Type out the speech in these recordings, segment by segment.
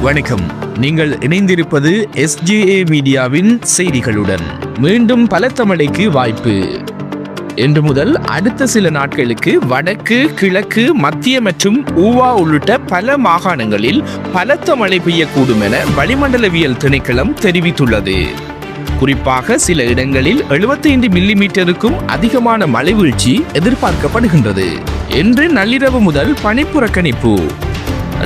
வணக்கம். நீங்கள் இணைந்திருப்பது SJA மீடியாவின் செய்திகளுடன். மீண்டும் பலத்த மழைக்கு வாய்ப்பு. இன்று முதல் அடுத்த சில நாட்களுக்கு வடக்கு, கிழக்கு, மத்திய மற்றும் ஊவா உள்ளிட்ட பல மாகாணங்களில் பலத்த மழை பெய்யக்கூடும் என வளிமண்டலவியல் திணைக்களம் தெரிவித்துள்ளது. குறிப்பாக சில இடங்களில் 75 மில்லிமீட்டருக்கும் அதிகமான மழை வீழ்ச்சி எதிர்பார்க்கப்படுகின்றது. இன்று நள்ளிரவு முதல் பனிப்புறக்கணிப்பு.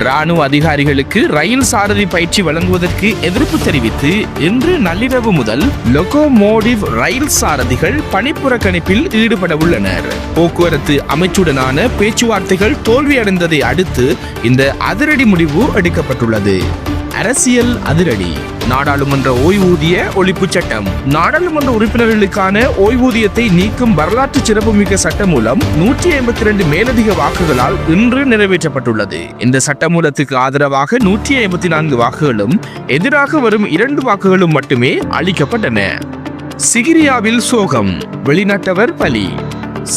ராணுவ அதிகாரிகளுக்கு ரயில் சாரதி பயிற்சி வழங்குவதற்கு எதிர்ப்பு தெரிவித்து இன்று நள்ளிரவு முதல் லொகோமோடிவ் ரயில் சாரதிகள் பணிப்புறக்கணிப்பில் ஈடுபட உள்ளனர். போக்குவரத்து அமைச்சுடனான பேச்சுவார்த்தைகள் தோல்வியடைந்ததை அடுத்து இந்த அதிரடி முடிவு எடுக்கப்பட்டுள்ளது. அரசியல் அதிரடி. நாடாளுமன்ற ஓய்வூதிய ஒழிப்பு சட்டம். நாடாளுமன்ற உறுப்பினர்களுக்கான ஓய்வூதியத்தை நீக்கும் வரலாற்று சிறப்புமிக்க சட்ட மூலம் 152 மேலதிக வாக்குகளால் இன்று நிறைவேற்றப்பட்டுள்ளது. இந்த சட்டமூலத்துக்கு ஆதரவாக 154 வாக்குகளும் எதிராக வரும் 2 வாக்குகளும் மட்டுமே அளிக்கப்பட்டன. சிகிரியாவில் சோகம், வெளிநாட்டவர் பலி.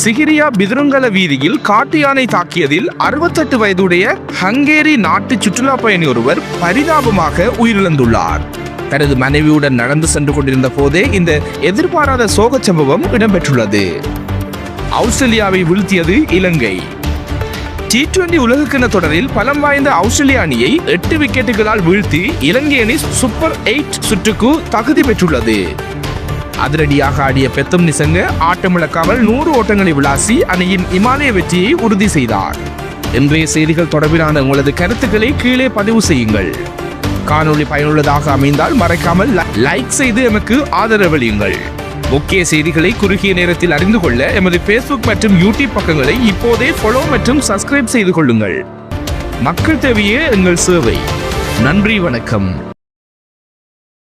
சிகிரியா பிதுருங்கல வீதியில் காட்டு யானை தாக்கியதில் 68 வயதுடைய ஹங்கேரி நாட்டு சுற்றுலா பயணி ஒருவர் பரிதாபமாக உயிரிழந்துள்ளார். தனது மனைவியுடன் நடந்து சென்று கொண்டிருந்த போதே இந்த எதிர்பாராத சோக சம்பவம் இடம்பெற்றுள்ளது. ஆஸ்திரேலியாவை வீழ்த்தியது இலங்கை. T20 உலகக்கிண தொடரில் பலம் வாய்ந்த ஆஸ்திரேலிய அணியை 8 விக்கெட்டுகளால் வீழ்த்தி இலங்கை அணி சூப்பர் 8 சுற்றுக்கு தகுதி பெற்றுள்ளது. அதிரடியாக ஆடிய பெத்தம் நிசங்க ஆட்டமிழக்காமல் 100 ஓட்டங்களை விளாசி அணியின் இமாலய வெற்றியை உறுதி செய்தார். இன்றைய செய்திகள் தொடர்பிலான உங்களது கருத்துக்களை கீழே பதிவு செய்யுங்கள். காணொளி பயனுள்ளதாக அமைந்தால் மறக்காமல் லைக் செய்து எமக்கு ஆதரவளியுங்கள். முக்கிய செய்திகளை குறுகிய நேரத்தில் அறிந்து கொள்ள எமது Facebook மற்றும் YouTube பக்கங்களை இப்போதே ஃபாலோ மற்றும் சப்ஸ்கிரைப் செய்து கொள்ளுங்கள். மக்கள் தேவையே எங்கள் சேவை. நன்றி, வணக்கம்.